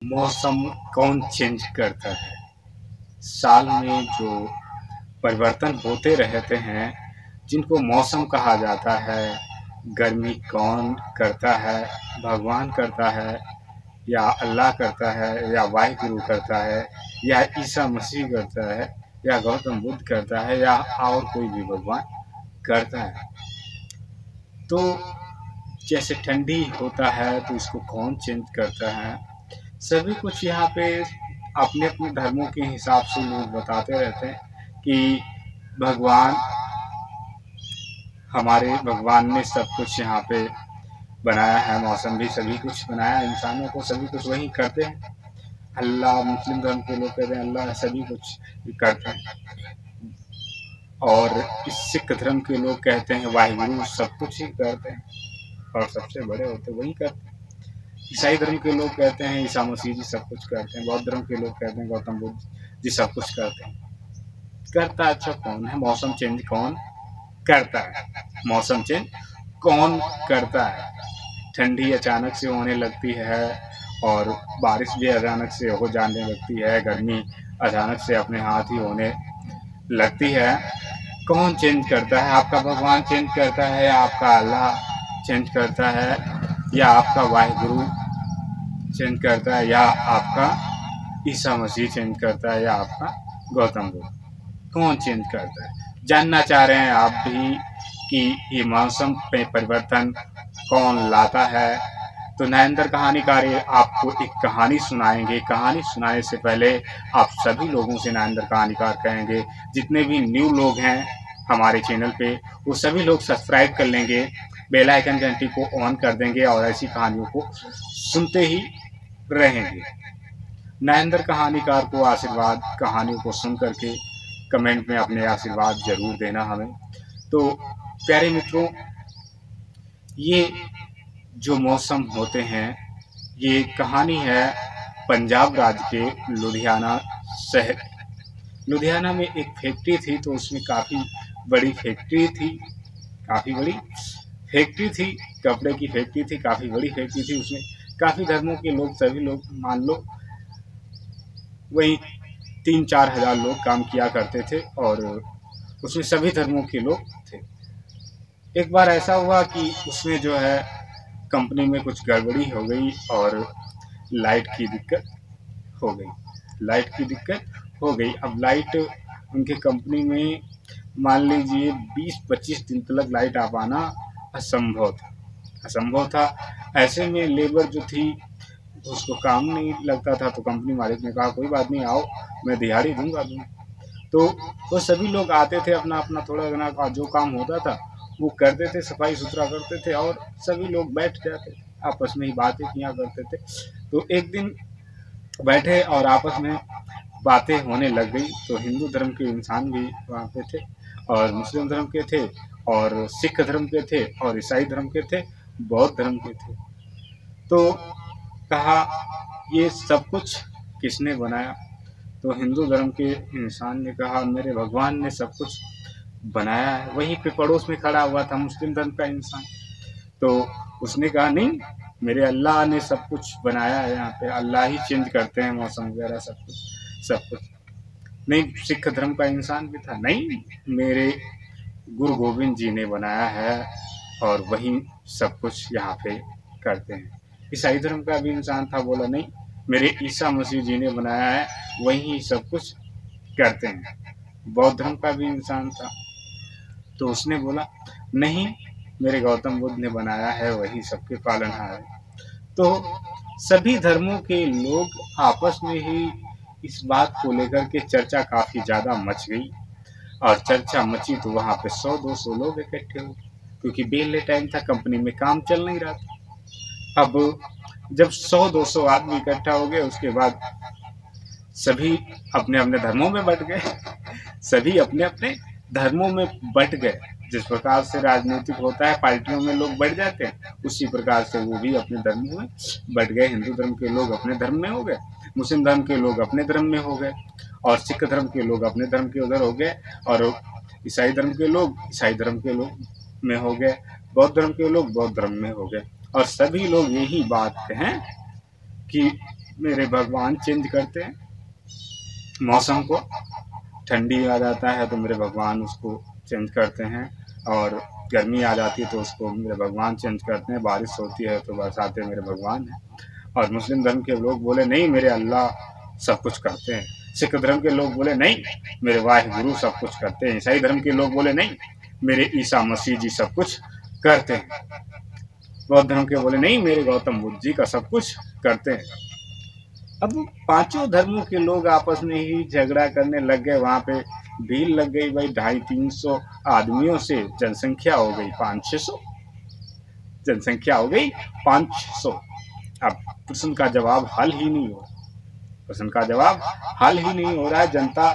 मौसम कौन चेंज करता है? साल में जो परिवर्तन होते रहते हैं, जिनको मौसम कहा जाता है, गर्मी कौन करता है? भगवान करता है या अल्लाह करता है या वाहिगुरु करता है या ईसा मसीह करता है या गौतम बुद्ध करता है या और कोई भी भगवान करता है। तो जैसे ठंडी होता है तो इसको कौन चेंज करता है? सभी कुछ यहाँ पे अपने अपने धर्मों के हिसाब से लोग बताते रहते हैं कि भगवान हमारे भगवान ने सब कुछ यहाँ पे बनाया है, मौसम भी सभी कुछ बनाया, इंसानों को सभी कुछ वही करते हैं। अल्लाह, मुस्लिम धर्म के लोग कहते हैं अल्लाह सभी कुछ करते हैं, और इस सिख धर्म के लोग कहते हैं वाहिगुरु सब कुछ ही करते हैं और सबसे बड़े होते वही करते हैं। ईसाई धर्म के लोग कहते हैं ईसा मसीह जी सब कुछ करते हैं। बौद्ध धर्म के लोग कहते हैं गौतम बुद्ध जी सब कुछ करते हैं। करता अच्छा कौन है? मौसम चेंज कौन करता है? मौसम चेंज कौन करता है? ठंडी अचानक से होने लगती है और बारिश भी अचानक से हो जाने लगती है, गर्मी अचानक से अपने हाथ ही होने लगती है। कौन चेंज करता है? आपका भगवान चेंज करता है या आपका अल्लाह चेंज करता है या आपका वाहिगुरु चेंज करता है या आपका ईसा मसीह चेंज करता है या आपका गौतम बुद्ध? कौन चेंज करता है? जानना चाह रहे हैं आप भी कि ये मौसम पे परिवर्तन कौन लाता है? तो नरेंद्र कहानीकार आपको एक कहानी सुनाएंगे। कहानी सुनाने से पहले आप सभी लोगों से नरेंद्र कहानीकार कहेंगे, जितने भी न्यू लोग हैं हमारे चैनल पे वो सभी लोग सब्सक्राइब कर लेंगे, बेल आइकन घंटी को ऑन कर देंगे और ऐसी कहानियों को सुनते ही रहेंगे। नरेंद्र कहानीकार को आशीर्वाद, कहानियों को सुन करके कमेंट में अपने आशीर्वाद जरूर देना हमें। तो प्यारे मित्रों, ये जो मौसम होते हैं, ये कहानी है पंजाब राज्य के लुधियाना शहर। लुधियाना में एक फैक्ट्री थी, तो उसमें काफ़ी बड़ी फैक्ट्री थी, कपड़े की फैक्ट्री थी, काफ़ी बड़ी फैक्ट्री थी। उसमें काफ़ी धर्मों के लोग, सभी लोग मान लो वही 3-4 हज़ार लोग काम किया करते थे और उसमें सभी धर्मों के लोग थे। एक बार ऐसा हुआ कि उसमें जो है कंपनी में कुछ गड़बड़ी हो गई और लाइट की दिक्कत हो गई। अब लाइट उनके कंपनी में मान लीजिए 20-25 दिन तक लाइट आ पाना असंभव था। ऐसे में लेबर जो थी उसको काम नहीं लगता था, तो कंपनी मालिक ने कहा कोई बात नहीं, आओ मैं दिहाड़ी दूंगा। तो वो सभी लोग आते थे, अपना अपना थोड़ा घना का जो काम होता था वो करते थे, सफाई सुथरा करते थे और सभी लोग बैठ जाते, आपस में ही बातें किया करते थे। तो एक दिन बैठे और आपस में बातें होने लग गई। तो हिंदू धर्म के इंसान भी वहाँ पे थे और मुस्लिम धर्म के थे और सिख धर्म के थे और ईसाई धर्म के थे, बौद्ध धर्म के थे। तो कहा ये सब कुछ किसने बनाया? तो हिंदू धर्म के इंसान ने कहा मेरे भगवान ने सब कुछ बनाया है। वहीं पे पड़ोस में खड़ा हुआ था मुस्लिम धर्म का इंसान, तो उसने कहा नहीं, मेरे अल्लाह ने सब कुछ बनाया है, यहाँ पे अल्लाह ही चेंज करते हैं मौसम वगैरह सब कुछ। नहीं, सिख धर्म का इंसान भी था, नहीं मेरे गुरु गोविंद जी ने बनाया है और वही सब कुछ यहाँ पे करते हैं। ईसाई धर्म का भी इंसान था, बोला नहीं मेरे ईसा मसीह जी ने बनाया है, वही सब कुछ करते हैं। बौद्ध धर्म का भी इंसान था, तो उसने बोला नहीं मेरे गौतम बुद्ध ने बनाया है, वही सबके पालनहार है। तो सभी धर्मों के लोग आपस में ही इस बात को लेकर के चर्चा काफी ज्यादा मच गई और चर्चा मची तो वहां पे 100-200 लोग इकट्ठे हो, क्योंकि बेले टाइम था, कंपनी में काम चल नहीं रहा था। अब जब 100-200 आदमी इकट्ठा हो गए, उसके बाद सभी अपने अपने धर्मों में बट गए। जिस प्रकार से राजनीतिक होता है, पार्टियों में लोग बढ़ जाते हैं, उसी प्रकार से वो भी अपने धर्मों में बढ़ गए। हिंदू धर्म के लोग अपने धर्म में हो गए, मुस्लिम धर्म के लोग अपने धर्म में हो गए और सिख धर्म के लोग अपने धर्म के उधर हो गए और ईसाई धर्म के लोग ईसाई धर्म के लोग में हो गए, बौद्ध धर्म के लोग बौद्ध धर्म में हो गए। और सभी लोग यही बात कहें कि मेरे भगवान चेंज करते हैं मौसम को। ठंडी आ जाता है तो मेरे भगवान उसको चेंज करते हैं, और गर्मी आ जाती है तो उसको मेरे भगवान चेंज करते हैं। बारिश होती है तो बरसाते मेरे भगवान हैं। और मुस्लिम धर्म के लोग बोले नहीं, मेरे अल्लाह सब कुछ करते हैं। सिख धर्म के लोग बोले नहीं, मेरे वाहिगुरु सब कुछ करते हैं। ईसाई धर्म के लोग बोले नहीं, मेरे ईसा मसीह जी सब कुछ करते हैं। बौद्ध धर्म के बोले नहीं, मेरे गौतम बुद्ध जी का सब कुछ करते हैं। अब पांचों धर्मों के लोग आपस में ही झगड़ा करने लग गए। वहां पे भीड़ लग गई भाई, 250-300 आदमियों से जनसंख्या हो गई 500-600। जनसंख्या हो गई 500। अब प्रश्न का जवाब हल ही नहीं हो प्रश्न का जवाब हल ही नहीं हो रहा है। जनता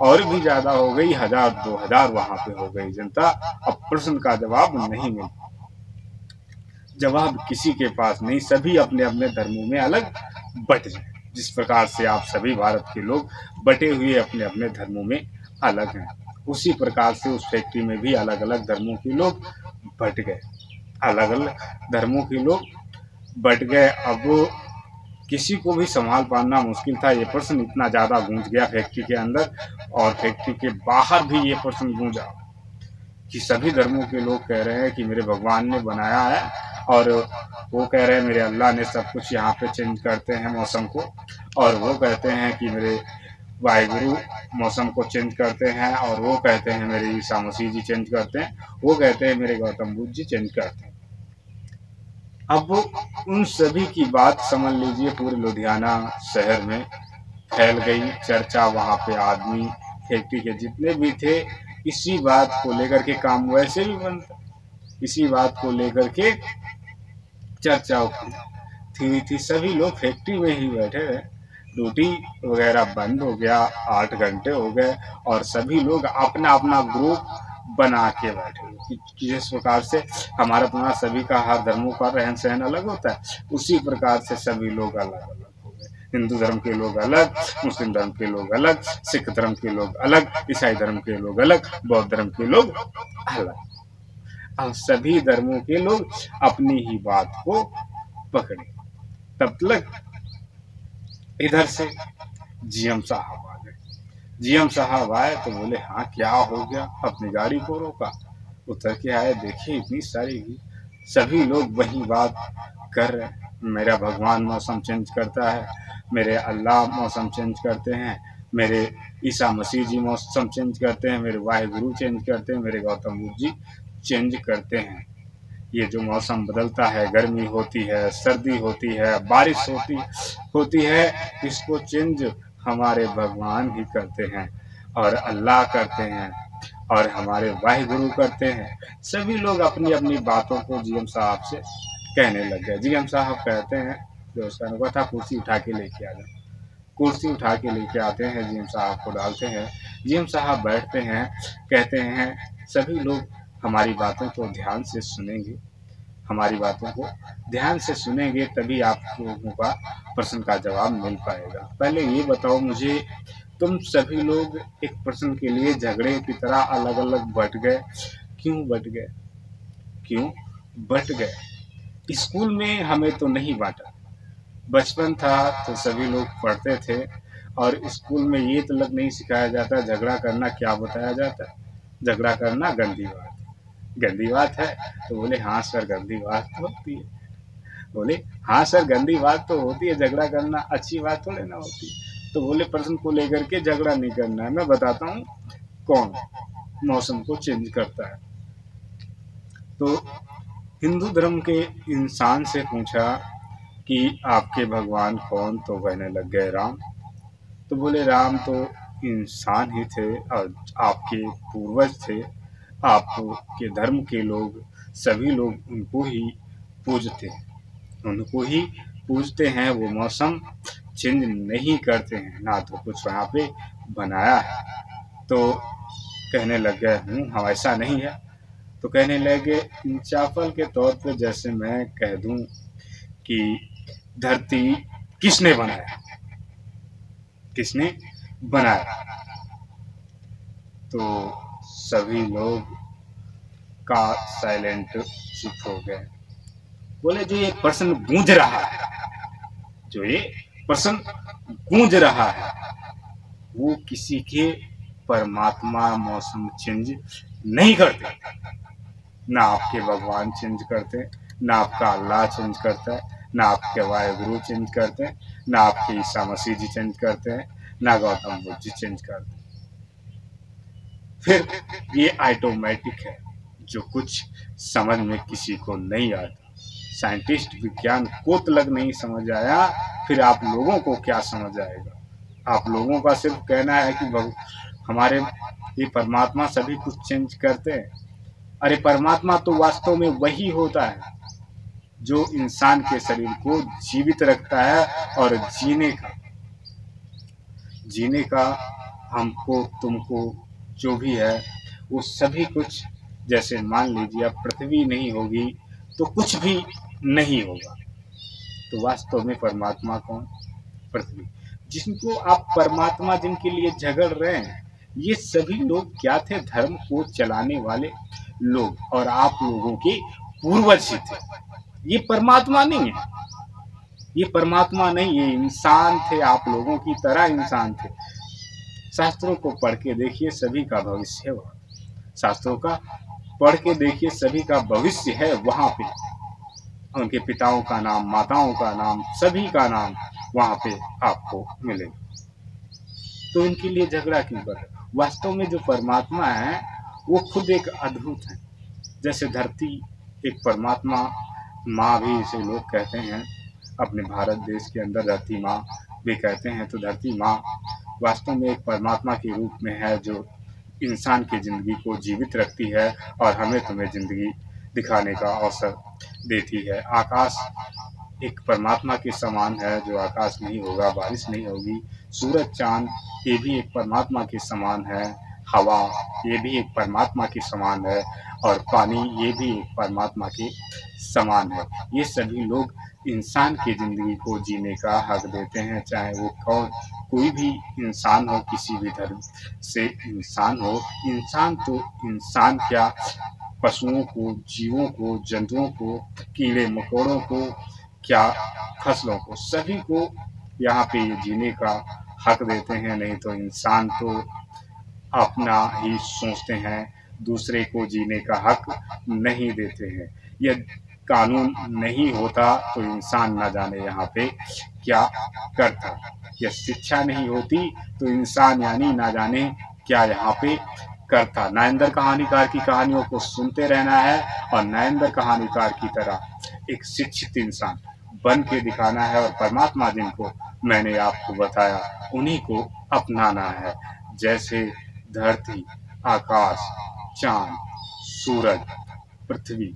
और भी ज्यादा हो गई, 1000-2000 वहां पे हो गई जनता। अब प्रश्न का जवाब नहीं मिल जवाब किसी के पास नहीं, सभी अपने अपने धर्मों में अलग बट गए। जिस प्रकार से आप सभी भारत के लोग बटे हुए अपने अपने धर्मों में अलग हैं, उसी प्रकार से उस फैक्ट्री में भी अलग अलग धर्मों के लोग बट गए। अलग अलग धर्मों के लोग बट गए। अब किसी को भी संभाल पाना मुश्किल था। ये प्रश्न इतना ज्यादा गूंज गया फैक्ट्री के अंदर, और फैक्ट्री के बाहर भी ये प्रश्न गूंजा कि सभी धर्मों के लोग कह रहे हैं कि मेरे भगवान ने बनाया है, और वो कह रहे हैं मेरे अल्लाह ने सब कुछ यहाँ पे चेंज करते हैं मौसम को, और वो कहते हैं कि मेरे वाहिगुरु मौसम को चेंज करते हैं, और वो कहते हैं मेरे ईसा मसीह जी चेंज करते हैं, वो कहते हैं मेरे गौतम बुद्ध जी चेंज करते हैं। अब उन सभी की बात समझ लीजिए पूरे लुधियाना शहर में फैल गई चर्चा। वहां पे आदमी फैक्ट्री के जितने भी थे इसी बात को लेकर के, काम वैसे भी बनता, इसी बात को लेकर के चर्चा थी। सभी लोग फैक्ट्री में ही बैठे रहे। ड्यूटी वगैरह बंद हो गया, 8 घंटे हो गए, और सभी लोग अपना अपना ग्रुप बना के बैठे। जिस प्रकार से हमारा तुम्हारा सभी का हर धर्मों का रहन सहन अलग होता है, उसी प्रकार से सभी लोग अलग अलग हो गए। हिंदू धर्म के लोग अलग, मुस्लिम धर्म के लोग अलग, सिख धर्म के लोग अलग, ईसाई धर्म के लोग अलग, बौद्ध धर्म के लोग अलग। अब सभी धर्मों के लोग अपनी ही बात को पकड़े। तब तक इधर से जीएम साहब आ गए। जीएम साहब आए तो बोले हाँ क्या हो गया। अपनी गाड़ी को रोका, उतर के आए, देखिए इतनी सारी सभी लोग वही बात कर रहे हैं। मेरा भगवान मौसम चेंज करता है, मेरे अल्लाह मौसम चेंज करते हैं, मेरे ईसा मसीह जी मौसम चेंज करते हैं, मेरे वाहिगुरु चेंज करते हैं, मेरे गौतम बुद्ध जी चेंज करते हैं। ये जो मौसम बदलता है, गर्मी होती है, सर्दी होती है, बारिश होती है, इसको चेंज हमारे भगवान ही करते हैं, और अल्लाह करते हैं, और हमारे वाहिगुरु करते हैं। सभी लोग अपनी अपनी बातों को जीएम साहब से कहने लग गए। जीएम साहब कहते हैं, जो उसका अनुभव था, कुर्सी उठा के लेके आ जाओ। कुर्सी उठा के लेके आते हैं, जीएम साहब को डालते हैं। जीएम साहब बैठते हैं, कहते हैं सभी लोग हमारी बातों को ध्यान से सुनेंगे, हमारी बातों को ध्यान से सुनेंगे, तभी आप लोगों का प्रश्न का जवाब मिल पाएगा। पहले ये बताओ मुझे, तुम सभी लोग एक प्रश्न के लिए झगड़े की तरह अलग अलग बट गए, क्यों बट गए? क्यों बट गए? स्कूल में हमें तो नहीं बांटा। बचपन था तो सभी लोग पढ़ते थे, और स्कूल में ये तलक नहीं सिखाया जाता झगड़ा करना क्या बताया जाता है। झगड़ा करना गंदी बात है। तो बोले हाँ सर गंदी बात तो होती है। बोले हाँ सर गंदी बात तो होती है, झगड़ा करना अच्छी बात थोड़ी ना होती। तो बोले प्रश्न को लेकर के झगड़ा नहीं करना है, मैं बताता हूँ कौन मौसम को चेंज करता है। तो हिंदू धर्म के इंसान से पूछा कि आपके भगवान कौन? तो कहने लग गए राम। तो बोले राम तो इंसान ही थे, और आपके पूर्वज थे, आपके धर्म के लोग सभी लोग उनको ही पूजते हैं। वो मौसम चेंज नहीं करते हैं, ना तो कुछ वहाँ पे बनाया है। तो कहने लग गए हाँ ऐसा नहीं है। तो कहने लगे एग्जाम्पल के तौर पे जैसे मैं कह दूं कि धरती किसने बनाया, तो सभी लोग का साइलेंट चुप हो गए। बोले जो ये प्रश्न गूंज रहा है, प्रश्न गूंज रहा है, वो किसी के परमात्मा मौसम चेंज नहीं करते। ना आपके भगवान चेंज करते, ना आपका अल्लाह चेंज करता है, ना आपके वाहिगुरु चेंज करते हैं, ना आपके ईसा मसीह जी चेंज करते हैं, ना गौतम बुद्ध जी चेंज करते हैं। फिर ये ऑटोमेटिक है, जो कुछ समझ में किसी को नहीं आता। साइंटिस्ट विज्ञान को तलक नहीं समझ आया, फिर आप लोगों को क्या समझ आएगा। आप लोगों का सिर्फ कहना है कि हमारे ये परमात्मा सभी कुछ चेंज करते हैं। अरे परमात्मा तो वास्तव में वही होता है जो इंसान के शरीर को जीवित रखता है, और जीने का हमको तुमको जो भी है वो सभी कुछ, जैसे मान लीजिए अब पृथ्वी नहीं होगी तो कुछ भी नहीं होगा। तो वास्तव में परमात्मा कौन? पृथ्वी। जिनको आप परमात्मा जिनके लिए झगड़ रहे हैं, ये सभी लोग क्या थे? धर्म को चलाने वाले लोग, और आप लोगों के पूर्वज ही थे। ये परमात्मा नहीं है, ये परमात्मा नहीं, ये इंसान थे, आप लोगों की तरह इंसान थे। शास्त्रों को पढ़ के देखिए, सभी का भविष्य है वहाँ। शास्त्रों का पढ़ के देखिए, सभी का भविष्य है वहाँ पे। उनके पिताओं का नाम, माताओं का नाम, सभी का नाम वहाँ पे आपको मिलेगा। तो इनके लिए झगड़ा क्यों कर रहे? वास्तव में जो परमात्मा है वो खुद एक अद्भुत है। जैसे धरती एक परमात्मा माँ भी इसे लोग कहते हैं, अपने भारत देश के अंदर धरती माँ भी कहते हैं। तो धरती माँ वास्तव में एक परमात्मा के रूप में है, जो इंसान की जिंदगी को जीवित रखती है और हमें तुम्हें जिंदगी दिखाने का अवसर देती है। आकाश एक परमात्मा के समान है, जो आकाश नहीं होगा बारिश नहीं होगी। सूरज चांद ये भी एक परमात्मा के समान है। हवा ये भी एक परमात्मा के समान है, और पानी ये भी एक परमात्मा के समान है। ये सभी लोग इंसान की जिंदगी को जीने का हक देते हैं, चाहे वो कोई भी इंसान हो, किसी भी धर्म से इंसान हो। इंसान तो इंसान क्या, पशुओं को, जीवों को, जंतुओं को, कीड़े मकोड़ों को, क्या फसलों को, सभी को यहाँ पे ये जीने का हक देते हैं। नहीं तो इंसान तो अपना ही सोचते हैं, दूसरे को जीने का हक नहीं देते हैं। यह कानून नहीं होता तो इंसान न जाने यहाँ पे क्या करता। यह शिक्षा नहीं होती तो इंसान यानी ना जाने क्या यहाँ पे करता। नरेंद्र कहानीकार की कहानियों को सुनते रहना है, और नरेंद्र कहानीकार की तरह एक शिक्षित इंसान बन के दिखाना है, और परमात्मा जिनको मैंने आपको बताया उन्हीं को अपनाना है। जैसे धरती, आकाश, चांद, सूरज, पृथ्वी,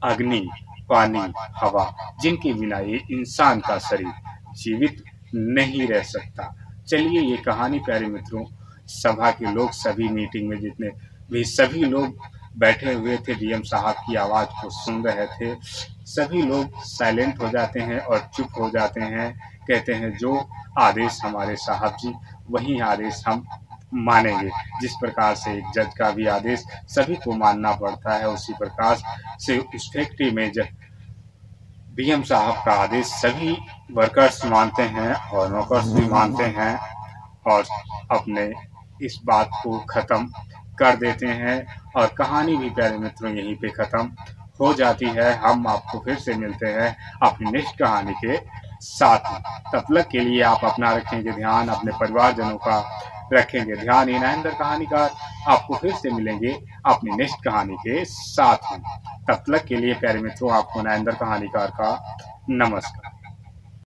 अग्नि, पानी, हवा, जिनके बिना ये इंसान का शरीर जीवित नहीं रह सकता। चलिए, ये कहानी प्यारे मित्रों, सभा के लोग, सभी मीटिंग में जितने भी सभी लोग बैठे हुए थे, डीएम साहब की आवाज़ को सुन रहे थे। सभी लोग साइलेंट हो जाते हैं और चुप हो जाते हैं। कहते हैं जो आदेश हमारे साहब जी, वही आदेश हम मानेंगे। जिस प्रकार से एक जज का भी आदेश सभी को मानना पड़ता है, उसी प्रकार से उस फैक्ट्री में डीएम साहब का आदेश सभी वर्कर्स मानते हैं और नौकर्स भी मानते हैं, और अपने इस बात को ख़त्म कर देते हैं। और कहानी भी प्यारे मित्रों यहीं पे ख़त्म हो जाती है। हम आपको फिर से मिलते हैं अपनी नेक्स्ट कहानी के साथ में। तब तक के लिए आप अपना रखेंगे ध्यान, अपने परिवारजनों का रखेंगे ध्यान। ये नरेंद्र कहानीकार आपको फिर से मिलेंगे अपनी नेक्स्ट कहानी के साथ में। तब तक के लिए प्यारे मित्रों, आपको नरेंद्र कहानीकार का नमस्कार।